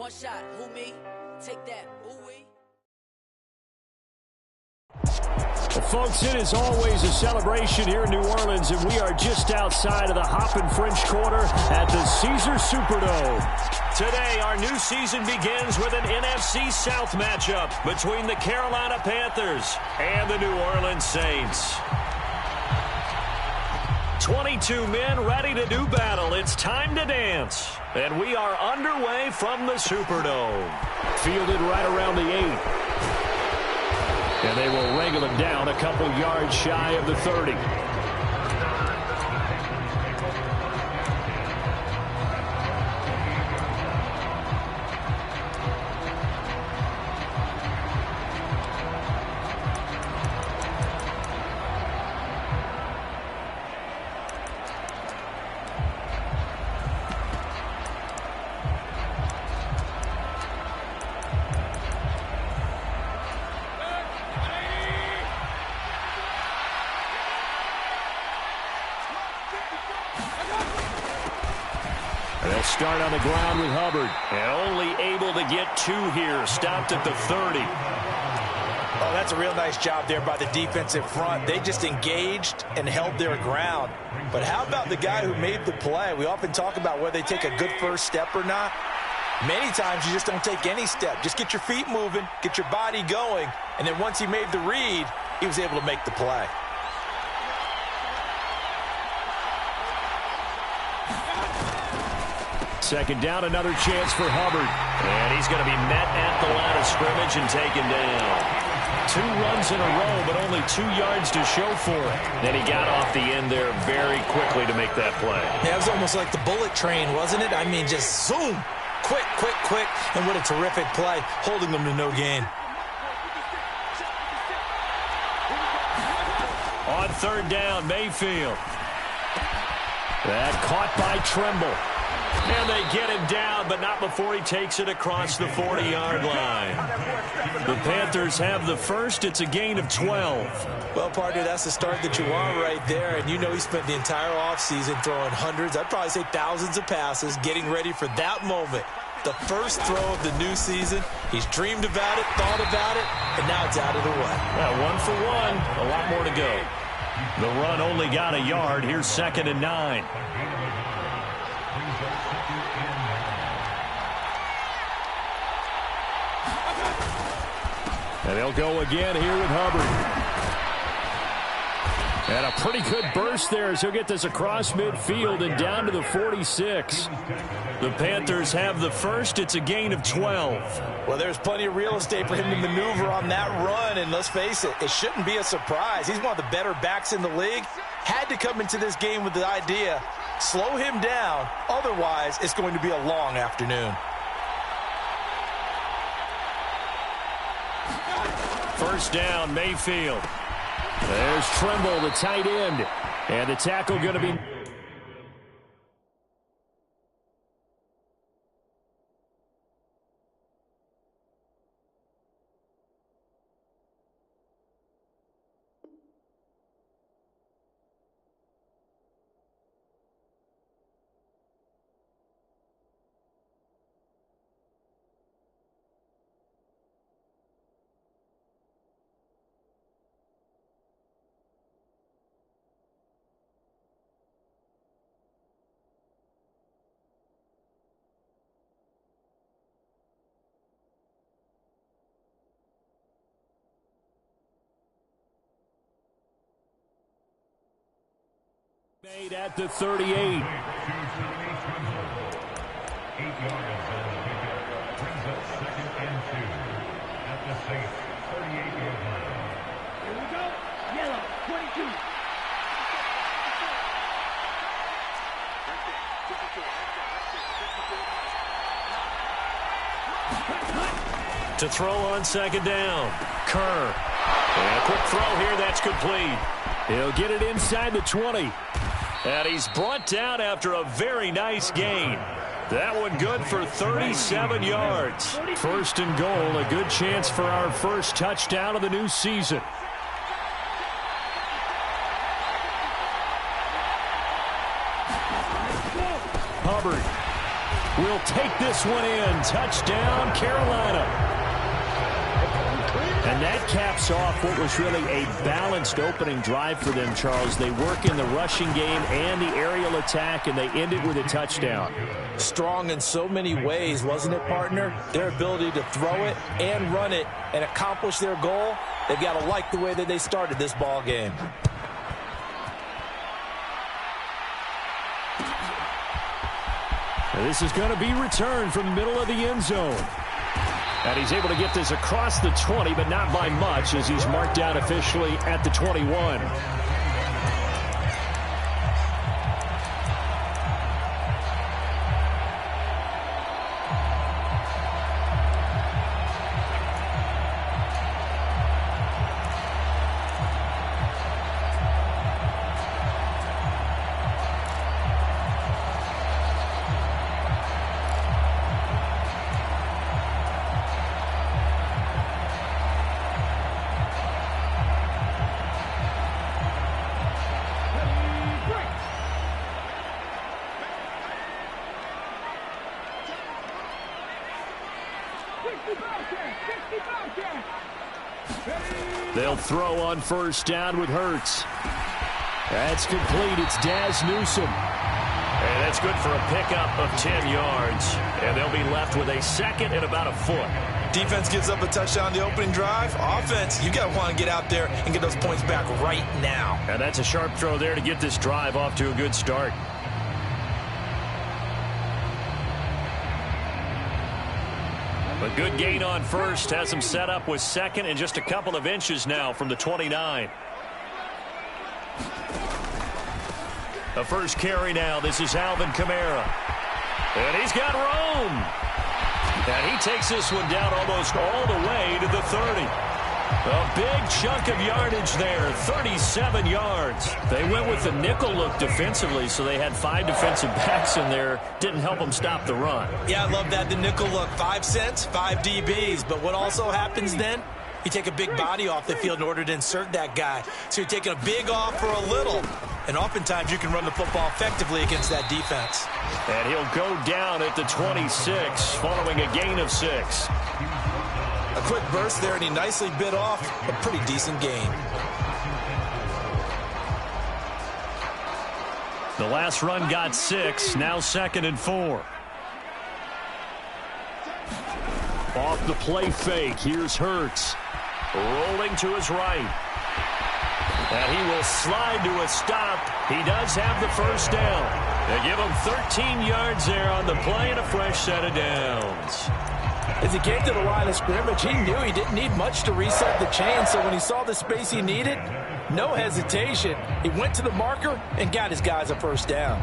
One shot, who me? Take that, ooh-wee. Well, folks, it is always a celebration here in New Orleans, and we are just outside of the Hoppin' French Quarter at the Caesars Superdome. Today, our new season begins with an NFC South matchup between the Carolina Panthers and the New Orleans Saints. 22 men ready to do battle. It's time to dance. And we are underway from the Superdome. Fielded right around the 8. And they will wrangle him down a couple yards shy of the 30. They'll start on the ground with Hubbard. And only able to get 2 here. Stopped at the 30. Oh, that's a real nice job there by the defensive front. They just engaged and held their ground. But how about the guy who made the play? We often talk about whether they take a good first step or not. Many times you just don't take any step. Just get your feet moving, get your body going, and then once he made the read, he was able to make the play. Second down, another chance for Hubbard. And he's going to be met at the line of scrimmage and taken down. 2 runs in a row, but only 2 yards to show for it. Then he got off the end there very quickly to make that play. Yeah, it was almost like the bullet train, wasn't it? I mean, just zoom. Quick, quick, quick. And what a terrific play, holding them to no gain. On third down, Mayfield. That caught by Trimble. And they get him down, but not before he takes it across the 40-yard line. The Panthers have the first. It's a gain of 12. Well, partner, that's the start that you want right there. And you know he spent the entire offseason throwing hundreds, I'd probably say thousands of passes, getting ready for that moment. The first throw of the new season. He's dreamed about it, thought about it, and now it's out of the way. Well, 1 for 1. A lot more to go. The run only got a yard. Here's 2nd and 9. And they'll go again here with Hubbard. And a pretty good burst there as he'll get this across midfield and down to the 46. The Panthers have the first. It's a gain of 12. Well, there's plenty of real estate for him to maneuver on that run. And let's face it, it shouldn't be a surprise. He's one of the better backs in the league. Had to come into this game with the idea, slow him down. Otherwise, it's going to be a long afternoon. First down, Mayfield. There's Trimble, the tight end. And the tackle going to be... Made at the 38. 8 yards brings up 2nd and 2 at the Saints 38-yard line. Here we go. Yellow 22. To throw on 2nd down. Kerr. And a quick throw here. That's complete. He'll get it inside the 20. And he's brought down after a very nice gain. That one good for 37 yards. 1st and goal, a good chance for our first touchdown of the new season. Hubbard. will take this one in. Touchdown, Carolina. And that caps off what was really a balanced opening drive for them, Charles. They work in the rushing game and the aerial attack, and they end it with a touchdown. Strong in so many ways, wasn't it, partner? Their ability to throw it and run it and accomplish their goal, they've got to like the way that they started this ball game. And this is going to be returned from the middle of the end zone. And he's able to get this across the 20, but not by much, as he's marked out officially at the 21. They'll throw on first down with Hurts. That's complete. It's Daz Newsome. And that's good for a pickup of 10 yards. And they'll be left with a second and about a foot. Defense gives up a touchdown the opening drive. Offense, you got to want to get out there and get those points back right now. And that's a sharp throw there to get this drive off to a good start. A good gain on first has him set up with second and just a couple of inches now from the 29. The first carry now. This is Alvin Kamara. And he's got room. And he takes this one down almost all the way to the 30. A big chunk of yardage there, 37 yards. They went with the nickel look defensively, so they had 5 defensive backs in there. Didn't help them stop the run. Yeah, I love that, the nickel look. 5 cents, 5 DBs. But what also happens then? You take a big body off the field in order to insert that guy. So you're taking a big off for a little. And oftentimes you can run the football effectively against that defense. And he'll go down at the 26, following a gain of 6. A quick burst there, and he nicely bit off a pretty decent gain. The last run got 6, now 2nd and 4. Off the play fake, here's Hurts. Rolling to his right. And he will slide to a stop. He does have the first down. They give him 13 yards there on the play and a fresh set of downs. As he came to the line of scrimmage, he knew he didn't need much to reset the chain, so when he saw the space he needed, no hesitation. He went to the marker and got his guys a first down.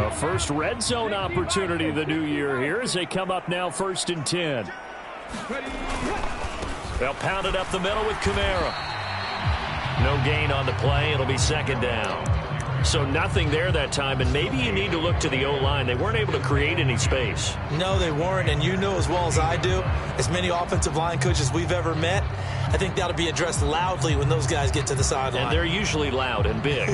A first red zone opportunity of the new year here as they come up now 1st and 10. They'll pound it up the middle with Kamara. No gain on the play. It'll be 2nd down. So nothing there that time, and maybe you need to look to the O-line. They weren't able to create any space. No, they weren't, and you know as well as I do, as many offensive line coaches we've ever met, I think that'll be addressed loudly when those guys get to the sideline. And they're usually loud and big.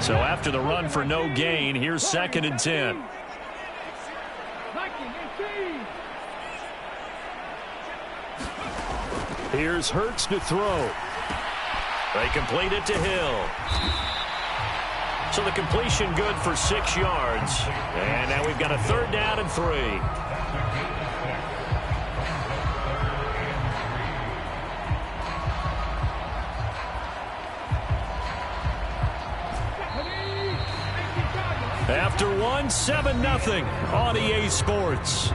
So after the run for no gain, here's 2nd and 10. Here's Hurts to throw. They complete it to Hill. So the completion good for 6 yards. And now we've got a 3rd down and 3. After 1, 7-0 on EA Sports.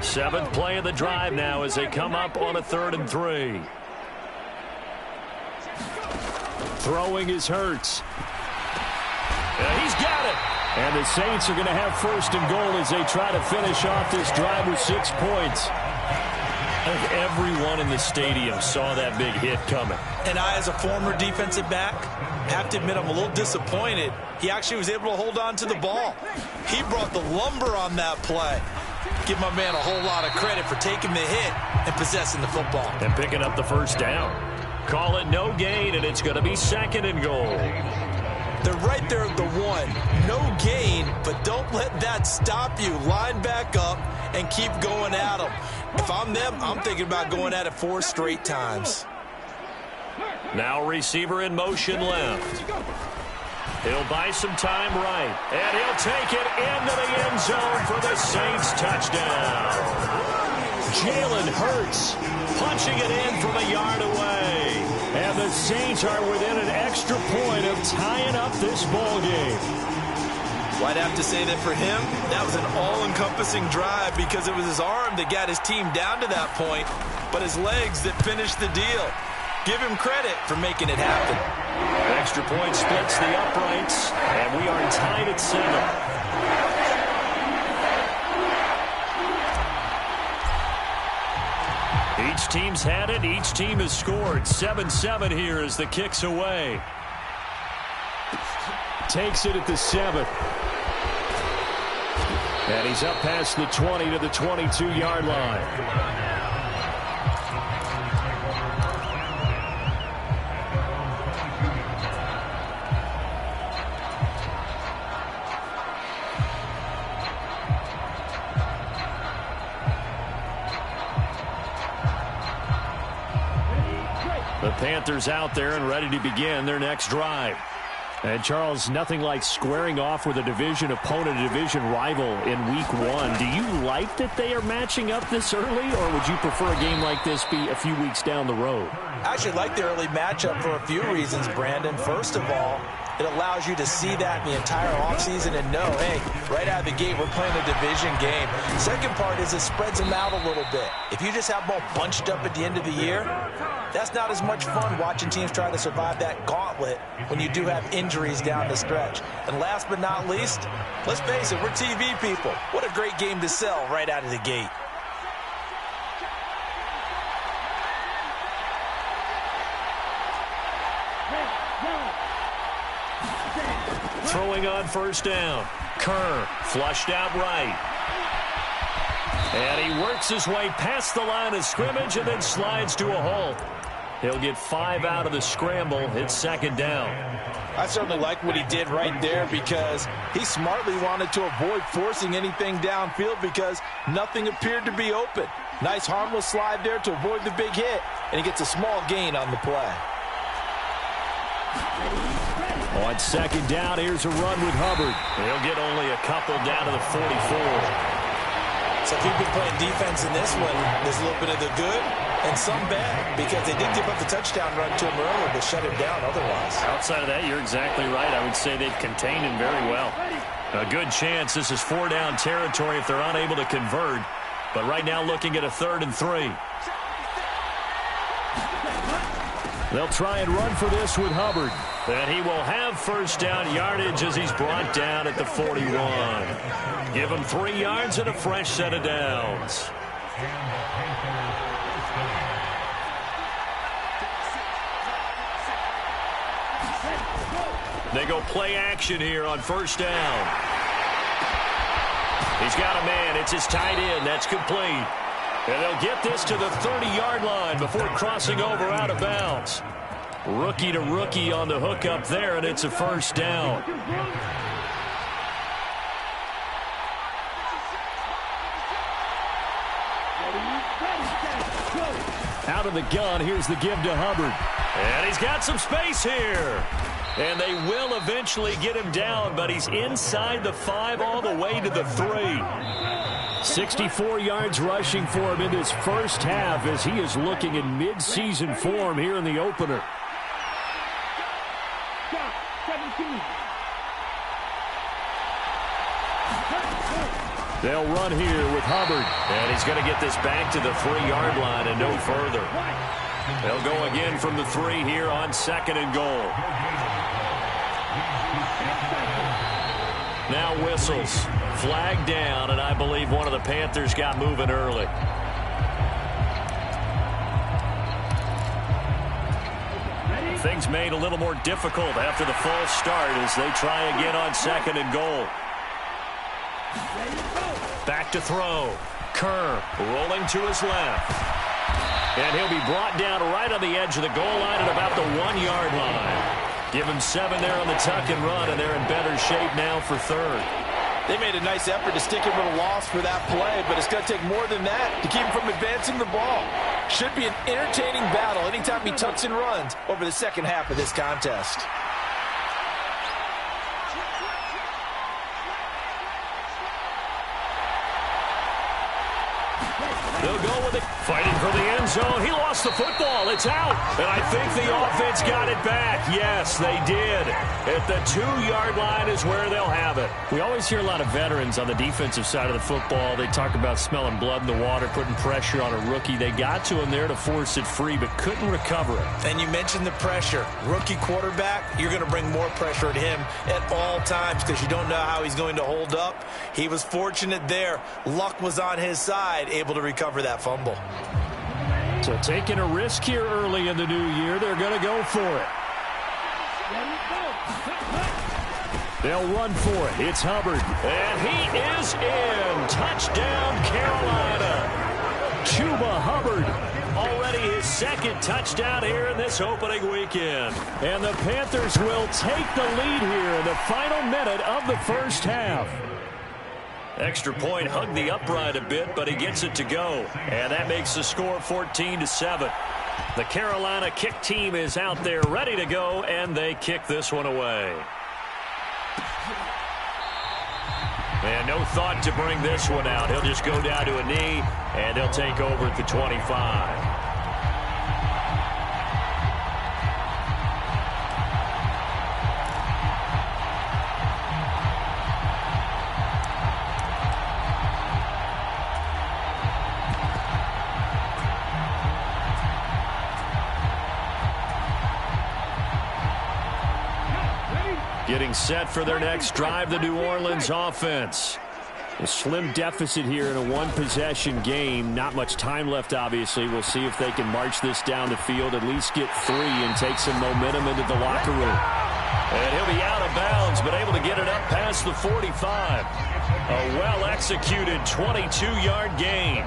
Seventh play of the drive now as they come up on a 3rd and 3. Throwing is Hurts. Yeah, he's got it. And the Saints are going to have 1st and goal as they try to finish off this drive with 6 points. I think everyone in the stadium saw that big hit coming. And I, as a former defensive back, have to admit I'm a little disappointed. He actually was able to hold on to the ball. He brought the lumber on that play. Give my man a whole lot of credit for taking the hit and possessing the football. And picking up the first down. Call it no gain, and it's going to be 2nd and goal. They're right there at the 1. No gain, but don't let that stop you. Line back up and keep going at them. If I'm them, I'm thinking about going at it 4 straight times. Now receiver in motion left. He'll buy some time right. And he'll take it into the end zone for the Saints touchdown. Jalen Hurts punching it in from a yard away. And the Saints are within an extra point of tying up this ball game. Well, I'd have to say that for him, that was an all-encompassing drive because it was his arm that got his team down to that point, but his legs that finished the deal. Give him credit for making it happen. An extra point splits the uprights, and we are tied at 7. Each team's had it. Each team has scored. 7-7 here as the kick's away. Takes it at the 7. And he's up past the 20 to the 22-yard line. The Panthers out there and ready to begin their next drive. And, Charles, nothing like squaring off with a division opponent, a division rival in week 1. Do you like that they are matching up this early, or would you prefer a game like this be a few weeks down the road? I actually like the early matchup for a few reasons, Brandon. First of all, it allows you to see that in the entire offseason and know, hey, right out of the gate, we're playing a division game. Second part is it spreads them out a little bit. If you just have them all bunched up at the end of the year, that's not as much fun watching teams try to survive that gauntlet when you do have injuries down the stretch. And last but not least, let's face it, we're TV people. What a great game to sell right out of the gate. Throwing on first down. Kerr flushed out right. And he works his way past the line of scrimmage and then slides to a halt. He'll get 5 out of the scramble. It's 2nd down. I certainly like what he did right there because he smartly wanted to avoid forcing anything downfield because nothing appeared to be open. Nice harmless slide there to avoid the big hit, and he gets a small gain on the play. On 2nd down, here's a run with Hubbard. He'll get only a couple down to the 44. So if you've been playing defense in this one, there's a little bit of the good and some bad because they did give up the touchdown run to him earlier but shut him down otherwise. Outside of that, you're exactly right. I would say they've contained him very well. A good chance this is 4-down territory if they're unable to convert. But right now looking at a 3rd and 3. They'll try and run for this with Hubbard. And he will have first down yardage as he's brought down at the 41. Give him 3 yards and a fresh set of downs. They go play action here on first down. He's got a man. It's his tight end. That's complete. And they'll get this to the 30-yard line before crossing over out of bounds. Rookie to rookie on the hook up there, and it's a first down. Out of the gun, here's the give to Hubbard. And he's got some space here. And they will eventually get him down, but he's inside the 5 all the way to the 3. 64 yards rushing for him in this first half as he is looking in mid-season form here in the opener. They'll run here with Hubbard. And he's going to get this back to the 3-yard line and no further. They'll go again from the 3 here on 2nd and goal. Now whistles. Flag down, and I believe one of the Panthers got moving early. things made a little more difficult after the false start as they try again on 2nd and goal. Back to throw. Kerr rolling to his left. And he'll be brought down right on the edge of the goal line at about the 1-yard line. Give him 7 there on the tuck and run, and they're in better shape now for 3rd. They made a nice effort to stick him with a loss for that play, but it's going to take more than that to keep him from advancing the ball. Should be an entertaining battle anytime he tucks and runs over the second half of this contest. They'll go with it. Fighting for the end zone. He lost the football. It's out. And I think the offense got it back. Yes, they did. At the 2-yard line is where they'll have it. We always hear a lot of veterans on the defensive side of the football. They talk about smelling blood in the water, putting pressure on a rookie. They got to him there to force it free, but couldn't recover it. And you mentioned the pressure. Rookie quarterback, you're going to bring more pressure at him at all times because you don't know how he's going to hold up. He was fortunate there. Luck was on his side, able to recover that fumble. So taking a risk here early in the new year, they're going to go for it. They'll run for it. It's Hubbard. And he is in. Touchdown, Carolina. Chuba Hubbard. Already his 2nd touchdown here in this opening weekend. And the Panthers will take the lead here in the final minute of the first half. Extra point hugged the upright a bit, but he gets it to go. And that makes the score 14-7. The Carolina kick team is out there ready to go, and they kick this one away. And no thought to bring this one out. He'll just go down to a knee, and he'll take over at the 25. Getting set for their next drive, the New Orleans offense. A slim deficit here in a 1-possession game. Not much time left, obviously. We'll see if they can march this down the field, at least get 3 and take some momentum into the locker room. And he'll be out of bounds, but able to get it up past the 45. A well-executed 22-yard gain.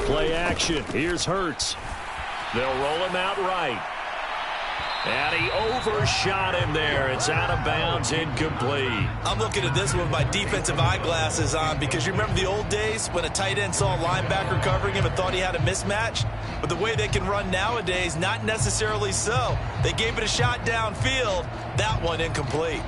Play action. Here's Hurts. They'll roll him out right. And he overshot him there. It's out of bounds, incomplete. I'm looking at this one with my defensive eyeglasses on because you remember the old days when a tight end saw a linebacker covering him and thought he had a mismatch? But the way they can run nowadays, not necessarily so. They gave it a shot downfield. That one incomplete.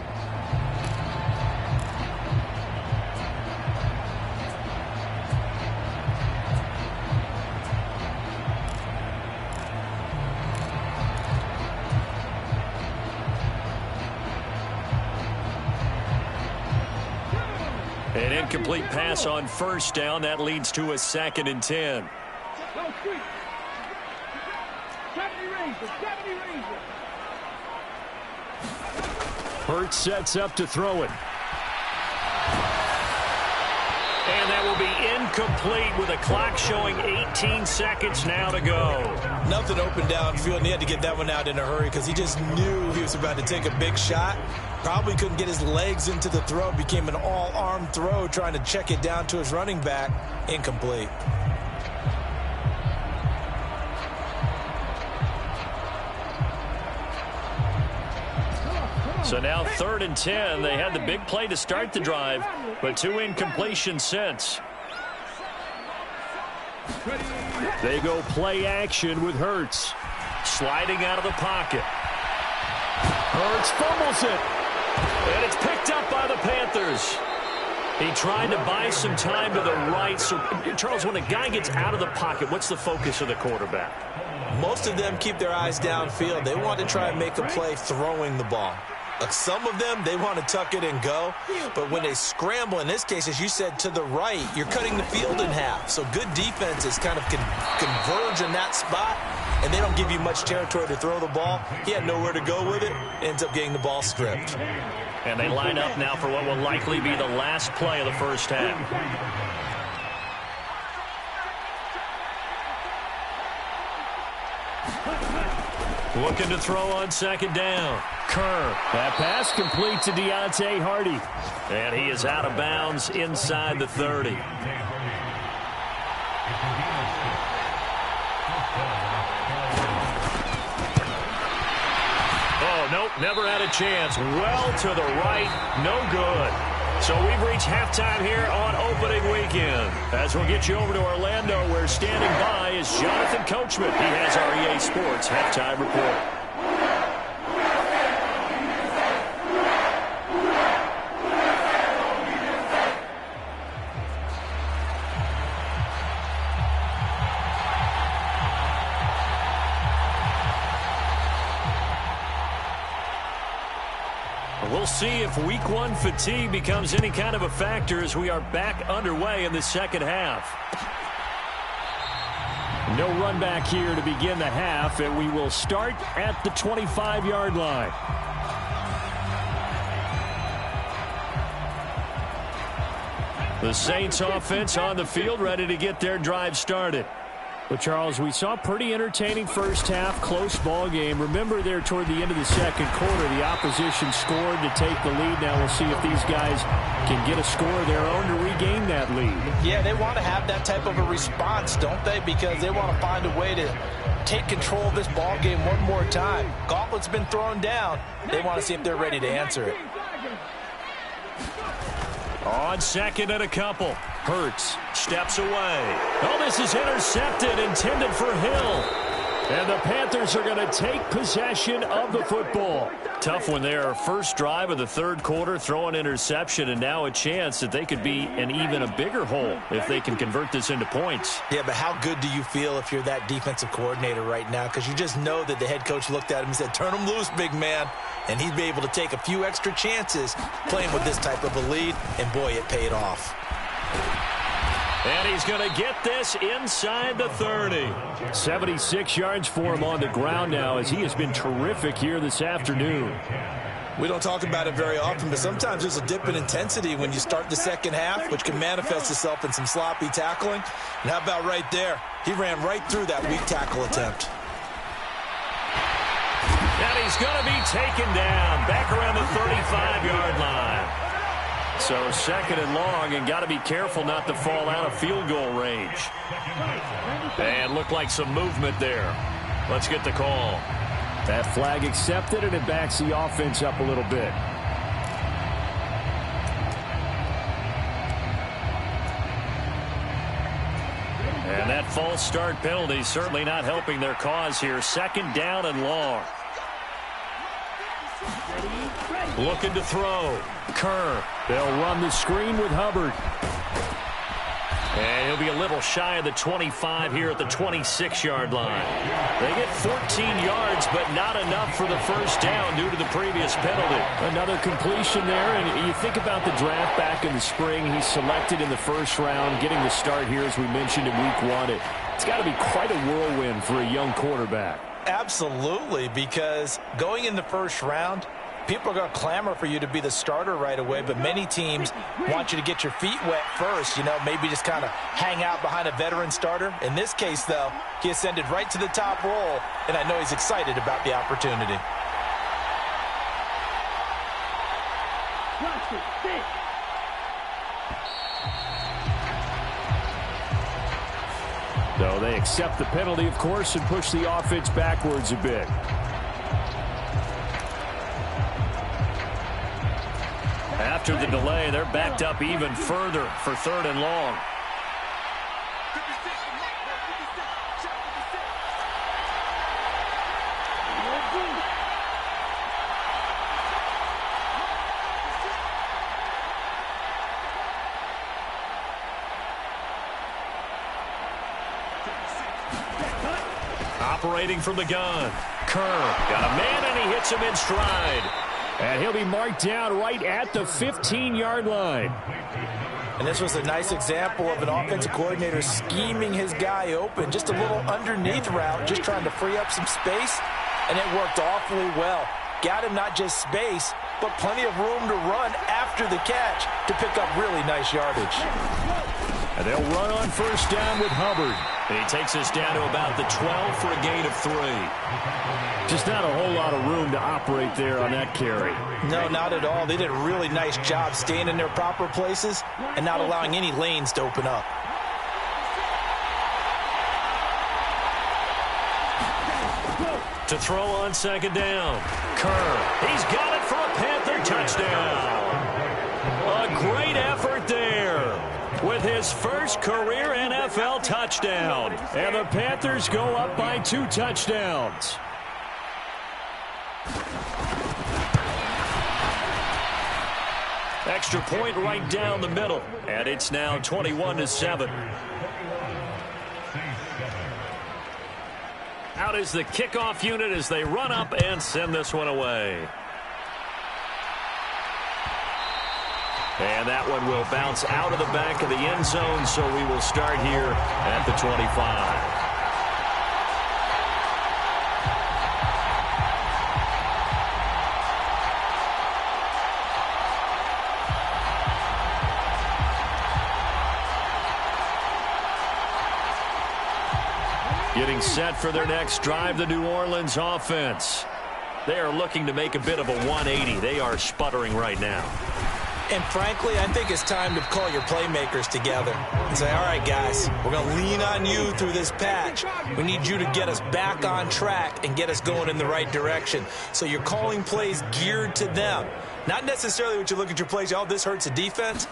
An incomplete pass on first down. That leads to a 2nd and 10. Hurts sets up to throw it. And that will be incomplete with a clock showing 18 seconds now to go. Nothing open downfield, and he had to get that one out in a hurry because he just knew he was about to take a big shot. Probably couldn't get his legs into the throw. Became an all-arm throw trying to check it down to his running back. Incomplete. So now 3rd and 10. They had the big play to start the drive, but 2 incompletions since. They go play action with Hurts. Sliding out of the pocket. Hurts fumbles it. And it's picked up by the Panthers. He tried to buy some time to the right. So, Charles, when a guy gets out of the pocket, what's the focus of the quarterback? Most of them keep their eyes downfield. They want to try and make a play throwing the ball. Some of them, they want to tuck it and go. But when they scramble, in this case, as you said, to the right, you're cutting the field in half. So good defenses kind of converge in that spot, and they don't give you much territory to throw the ball. He had nowhere to go with it. Ends up getting the ball stripped. And they line up now for what will likely be the last play of the first half. Looking to throw on second down. Kerr. That pass complete to Deontay Hardy. And he is out of bounds inside the 30. Oh, nope, never had a chance. Well to the right, no good. So we've reached halftime here on opening weekend. As we'll get you over to Orlando, where standing by is Jonathan Coachman. He has our EA Sports halftime report. We'll see if week one fatigue becomes any kind of a factor as we are back underway in the second half. No run back here to begin the half, and we will start at the 25-yard line. The Saints offense on the field, ready to get their drive started. Well, Charles, we saw a pretty entertaining first half, close ball game. Remember there toward the end of the second quarter, the opposition scored to take the lead. Now we'll see if these guys can get a score of their own to regain that lead. Yeah, they want to have that type of a response, don't they? Because they want to find a way to take control of this ball game one more time. Gauntlet's been thrown down. They want to see if they're ready to answer it. On second and a couple. Hurts steps away. Oh, this is intercepted, intended for Hill. And the Panthers are going to take possession of the football. Tough one there. First drive of the third quarter, throw an interception, and now a chance that they could be in even a bigger hole if they can convert this into points. Yeah, but how good do you feel if you're that defensive coordinator right now? Because you just know that the head coach looked at him and said, turn him loose, big man. And he'd be able to take a few extra chances playing with this type of a lead, and boy, it paid off. And he's going to get this inside the 30. 76 yards for him on the ground now, as he has been terrific here this afternoon. We don't talk about it very often, but sometimes there's a dip in intensity when you start the second half, which can manifest itself in some sloppy tackling. And how about right there? He ran right through that weak tackle attempt. And he's going to be taken down back around the 35-yard line. So second and long, and got to be careful not to fall out of field goal range. And looked like some movement there. Let's get the call. That flag accepted, and it backs the offense up a little bit. And that false start penalty certainly not helping their cause here. Second down and long. Looking to throw. Kerr. They'll run the screen with Hubbard. And he'll be a little shy of the 25 here at the 26-yard line. They get 14 yards, but not enough for the first down due to the previous penalty. Another completion there, and you think about the draft back in the spring. He's selected in the first round, getting the start here, as we mentioned, in week one. It's got to be quite a whirlwind for a young quarterback. Absolutely, because going in the first round, people are going to clamor for you to be the starter right away, but many teams want you to get your feet wet first, you know, maybe just kind of hang out behind a veteran starter. In this case, though, he ascended right to the top roll, and I know he's excited about the opportunity. So they accept the penalty, of course, and push the offense backwards a bit. After the delay, they're backed up even further for third and long. Operating from the gun. Kerr got a man, and he hits him in stride. And he'll be marked down right at the 15-yard line. And this was a nice example of an offensive coordinator scheming his guy open. Just a little underneath route, just trying to free up some space, and it worked awfully well. Got him not just space, but plenty of room to run after the catch to pick up really nice yardage. And they'll run on first down with Hubbard. And he takes us down to about the 12 for a gain of 3. Just not a whole lot of room to operate there on that carry. No, not at all. They did a really nice job staying in their proper places and not allowing any lanes to open up. To throw on second down. Kerr. He's got it for a Panther touchdown. A great effort there with his first career NFL touchdown. And the Panthers go up by 2 touchdowns. Extra point right down the middle. And it's now 21-7. Out is the kickoff unit as they run up and send this one away. And that one will bounce out of the back of the end zone, so we will start here at the 25. Getting set for their next drive, the New Orleans offense. They are looking to make a bit of a 180. They are sputtering right now. And frankly, I think it's time to call your playmakers together and say, all right, guys, we're going to lean on you through this patch. We need you to get us back on track and get us going in the right direction. So you're calling plays geared to them. Not necessarily what you look at your plays, oh, this hurts the defense.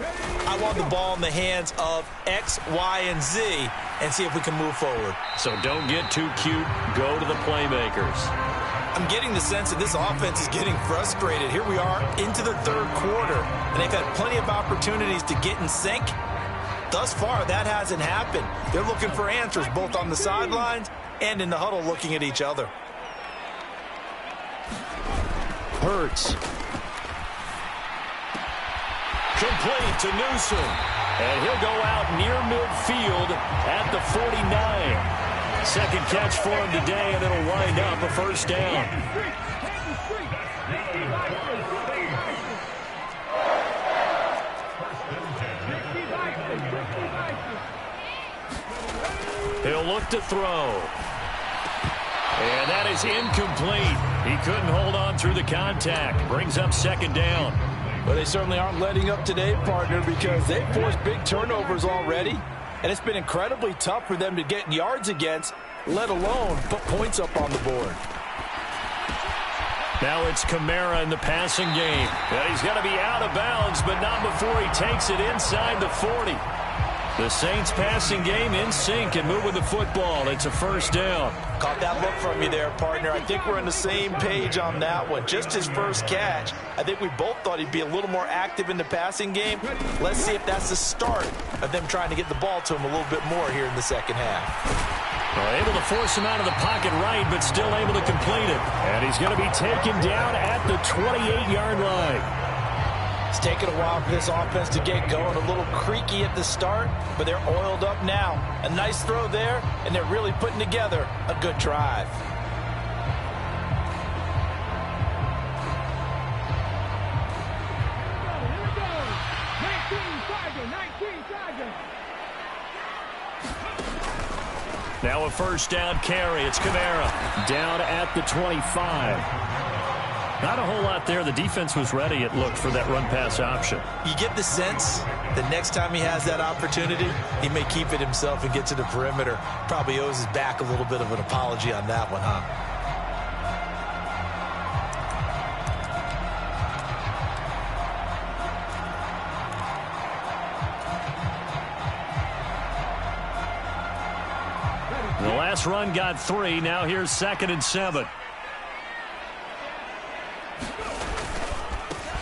I want the ball in the hands of X, Y, and Z and see if we can move forward. So don't get too cute. Go to the playmakers. I'm getting the sense that this offense is getting frustrated. Here we are into the third quarter, and they've had plenty of opportunities to get in sync. Thus far, that hasn't happened. They're looking for answers both on the sidelines and in the huddle looking at each other. Hurts. Complete to Newsom. And he'll go out near midfield at the 49. Second catch for him today, and it'll wind up a first down. He'll look to throw. And that is incomplete. He couldn't hold on through the contact. Brings up second down. Well, they certainly aren't letting up today, partner, because they've forced big turnovers already. And it's been incredibly tough for them to get yards against, let alone put points up on the board. Now it's Kamara in the passing game. And he's going to be out of bounds, but not before he takes it inside the 40. The Saints passing game in sync and moving the football. It's a first down. Caught that look from you there, partner. I think we're on the same page on that one. Just his first catch. I think we both thought he'd be a little more active in the passing game. Let's see if that's the start of them trying to get the ball to him a little bit more here in the second half. Well, able to force him out of the pocket right, but still able to complete it. And he's going to be taken down at the 28-yard line. It's taken a while for this offense to get going. A little creaky at the start, but they're oiled up now. A nice throw there, and they're really putting together a good drive. Now a first down carry. It's Kamara down at the 25. Not a whole lot there. The defense was ready, it looked, for that run-pass option. You get the sense that next time he has that opportunity, he may keep it himself and get to the perimeter. Probably owes his back a little bit of an apology on that one, huh? The last run got 3. Now here's 2nd and 7.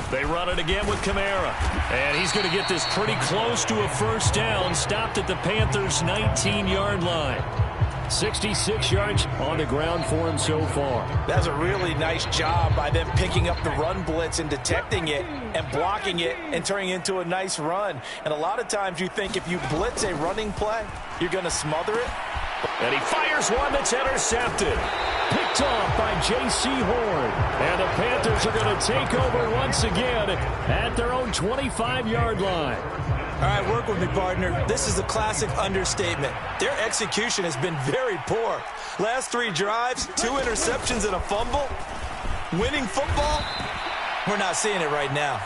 They run it again with Kamara. And he's going to get this pretty close to a first down. Stopped at the Panthers' 19-yard line. 66 yards on the ground for him so far. That's a really nice job by them picking up the run blitz and detecting it and blocking it and turning it into a nice run. And a lot of times you think if you blitz a running play, you're going to smother it. And he fires one that's intercepted. Picked picked off by J.C. Horn. And the Panthers are going to take over once again at their own 25-yard line. All right, work with me, partner. This is a classic understatement. Their execution has been very poor. Last 3 drives, 2 interceptions and a fumble. Winning football? We're not seeing it right now.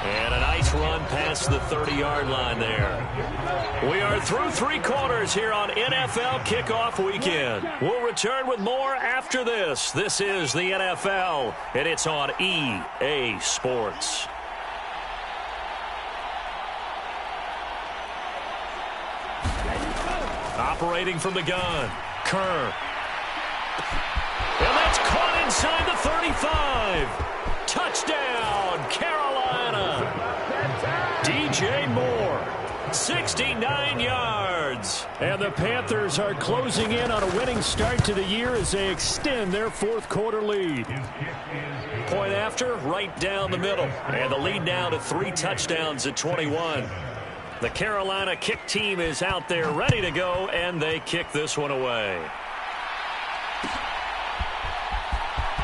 And a nice run past the 30-yard line there. We are through 3 quarters here on NFL Kickoff Weekend. We'll return with more after this. This is the NFL, and it's on EA Sports. Operating from the gun, Kerr. And that's caught inside the 35. Touchdown, Carolina. DJ Moore, 69 yards. And the Panthers are closing in on a winning start to the year as they extend their 4th quarter lead. Point after, right down the middle. And the lead now to 3 touchdowns at 21. The Carolina kick team is out there ready to go, and they kick this one away.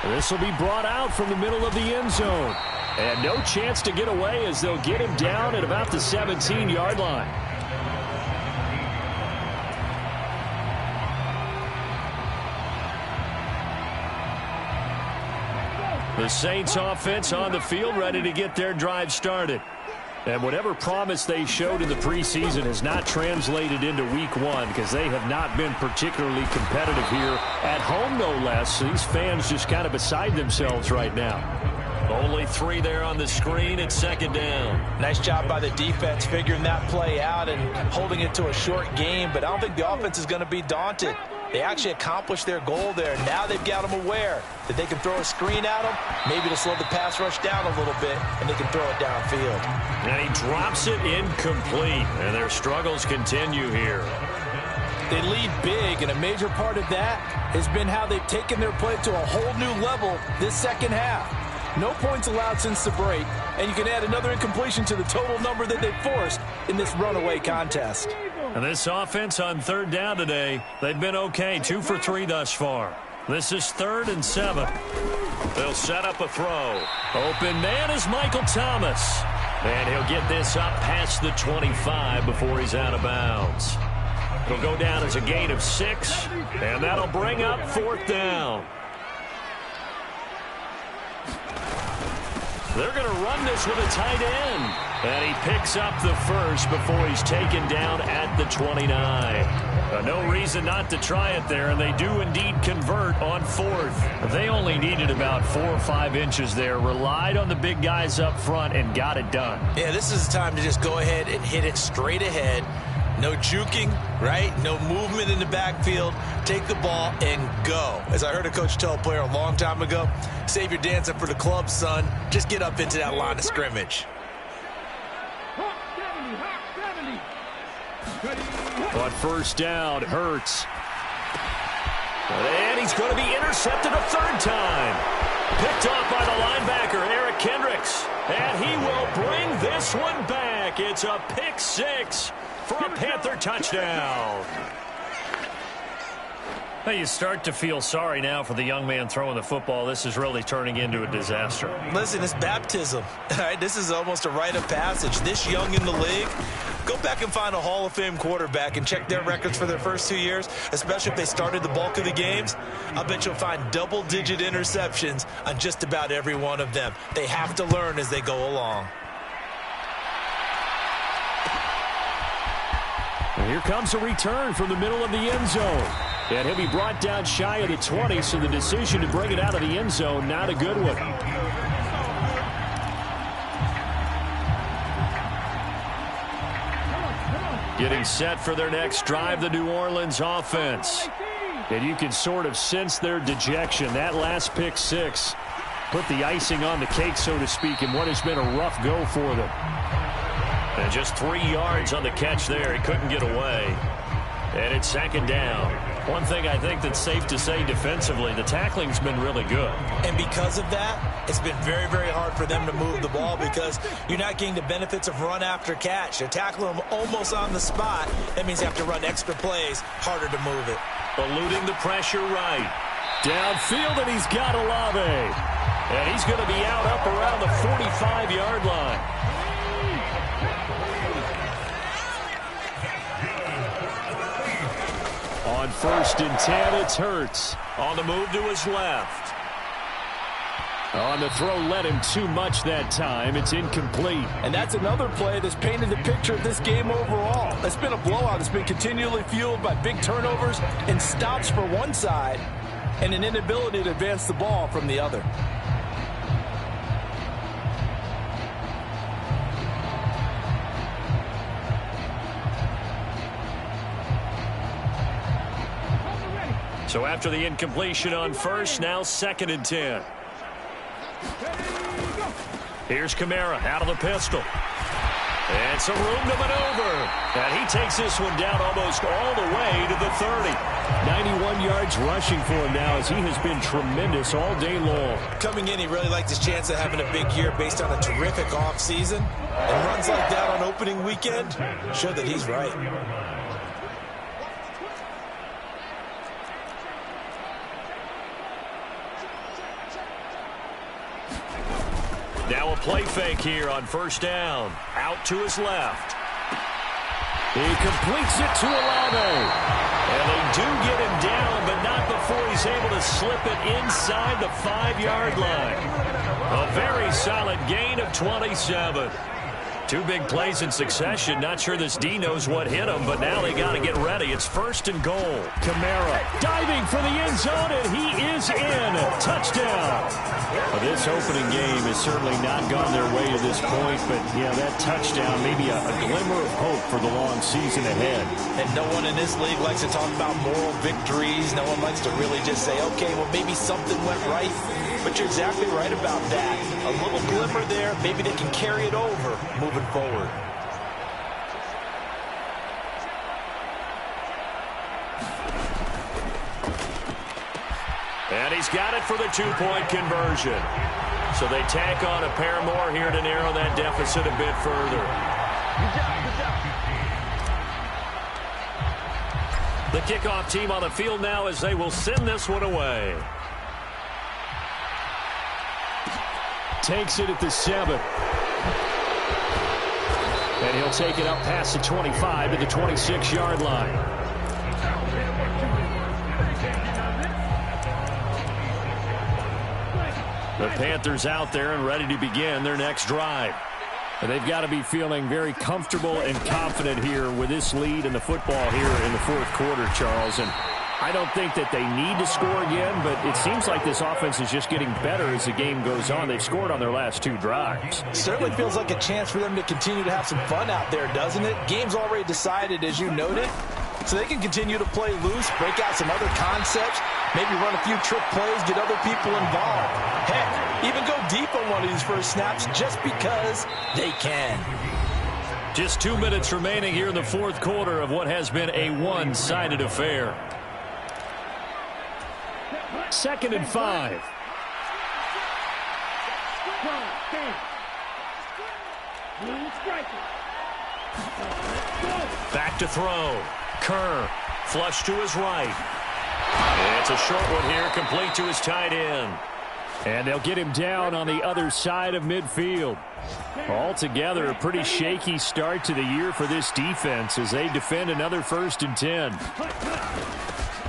This will be brought out from the middle of the end zone. And no chance to get away as they'll get him down at about the 17-yard line. The Saints offense on the field ready to get their drive started. And whatever promise they showed in the preseason has not translated into week 1 because they have not been particularly competitive here at home, no less. These fans just kind of beside themselves right now. Only 3 there on the screen at 2nd down. Nice job by the defense figuring that play out and holding it to a short game, but I don't think the offense is going to be daunted. They actually accomplished their goal there. Now they've got them aware that they can throw a screen at them, maybe to slow the pass rush down a little bit, and they can throw it downfield. And he drops it incomplete, and their struggles continue here. They lead big, and a major part of that has been how they've taken their play to a whole new level this second half. No points allowed since the break, and you can add another incompletion to the total number that they've forced in this runaway contest. And this offense on 3rd down today, they've been okay, 2 for 3 thus far. This is 3rd and 7. They'll set up a throw. Open man is Michael Thomas. And he'll get this up past the 25 before he's out of bounds. It'll go down as a gain of 6, and that'll bring up 4th down. They're going to run this with a tight end. And he picks up the first before he's taken down at the 29. No reason not to try it there, and they do indeed convert on 4th. They only needed about 4 or 5 inches there, relied on the big guys up front, and got it done. Yeah, this is the time to just go ahead and hit it straight ahead. No juking, right? No movement in the backfield. Take the ball and go. As I heard a coach tell a player a long time ago, save your dancing for the club, son. Just get up into that line of scrimmage. On 1st down, Hurts. And he's going to be intercepted a 3rd time. Picked off by the linebacker, Eric Kendricks. And he will bring this one back. It's a pick 6 for a Panther touchdown. Well, you start to feel sorry now for the young man throwing the football. This is really turning into a disaster. Listen, it's baptism. All right, this is almost a rite of passage. This young in the league, go back and find a Hall of Fame quarterback and check their records for their first 2 years, especially if they started the bulk of the games. I bet you'll find double-digit interceptions on just about every one of them. They have to learn as they go along. And here comes a return from the middle of the end zone. And he'll be brought down shy of the 20, so the decision to bring it out of the end zone, not a good one. Getting set for their next drive, the New Orleans offense. And you can sort of sense their dejection. That last pick 6 put the icing on the cake, so to speak, in what has been a rough go for them. And just 3 yards on the catch there. He couldn't get away. And it's 2nd down. One thing I think that's safe to say defensively, the tackling's been really good. And because of that, it's been very, very hard for them to move the ball because you're not getting the benefits of run after catch. They're tackling them almost on the spot. That means they have to run extra plays, harder to move it. Eluding the pressure right. Downfield, and he's got Olave. And he's going to be out up around the 45-yard line. On 1st and 10, it's Hurts. On the move to his left. On the throw, led him too much that time. It's incomplete. And that's another play that's painted the picture of this game overall. It's been a blowout. It's been continually fueled by big turnovers and stops for one side and an inability to advance the ball from the other. So after the incompletion on 1st, now 2nd and 10. Here's Kamara out of the pistol. And some room to maneuver. And he takes this one down almost all the way to the 30. 91 yards rushing for him now as he has been tremendous all day long. Coming in, he really liked his chance of having a big year based on a terrific offseason. And runs like that on opening weekend show that he's right. Now a play fake here on 1st down. Out to his left. He completes it to Olave. And they do get him down, but not before he's able to slip it inside the 5-yard line. A very solid gain of 27. 2 big plays in succession. Not sure this D knows what hit him, but now they got to get ready. It's 1st and goal. Kamara diving for the end zone, and he is in. Touchdown. Well, this opening game has certainly not gone their way to this point, but, yeah, that touchdown may be a glimmer of hope for the long season ahead. And no one in this league likes to talk about moral victories. No one likes to really just say, okay, well, maybe something went right. But you're exactly right about that. A little glimmer there. Maybe they can carry it over moving forward. And he's got it for the 2-point conversion. So they tack on a pair more here to narrow that deficit a bit further. The kickoff team on the field now as they will send this one away. Takes it at the 7. And he'll take it up past the 25 to the 26-yard line. The Panthers out there and ready to begin their next drive. And they've got to be feeling very comfortable and confident here with this lead in the football here in the 4th quarter, Charles. And I don't think that they need to score again, but it seems like this offense is just getting better as the game goes on. They've scored on their last 2 drives. Certainly feels like a chance for them to continue to have some fun out there, doesn't it? Game's already decided, as you noted, so they can continue to play loose, break out some other concepts, maybe run a few trick plays, get other people involved. Heck, even go deep on one of these first snaps just because they can. Just 2 minutes remaining here in the 4th quarter of what has been a one-sided affair. 2nd and 5. Back to throw. Kerr, flush to his right. It's a short one here, complete to his tight end. And they'll get him down on the other side of midfield. Altogether, a pretty shaky start to the year for this defense as they defend another 1st and 10.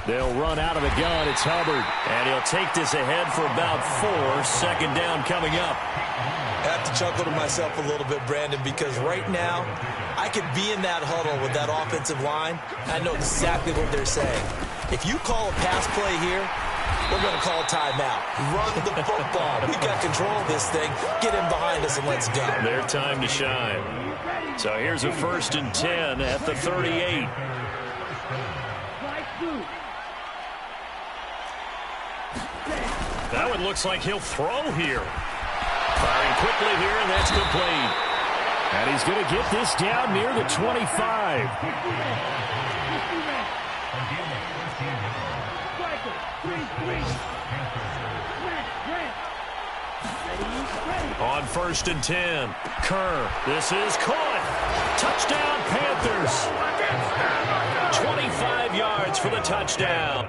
They'll run out of the gun. It's Hubbard. And he'll take this ahead for about 4. 2nd down coming up. I have to chuckle to myself a little bit, Brandon, because right now I could be in that huddle with that offensive line. I know exactly what they're saying. If you call a pass play here, we're going to call a timeout. Run the football. We got control of this thing. Get in behind us and let's go. Their time to shine. So here's a 1st and 10 at the 38. That one looks like he'll throw here. Firing quickly here, and that's complete. And he's going to get this down near the 25. On 1st and 10, Kerr. This is caught. Touchdown, Panthers. 25 yards for the touchdown.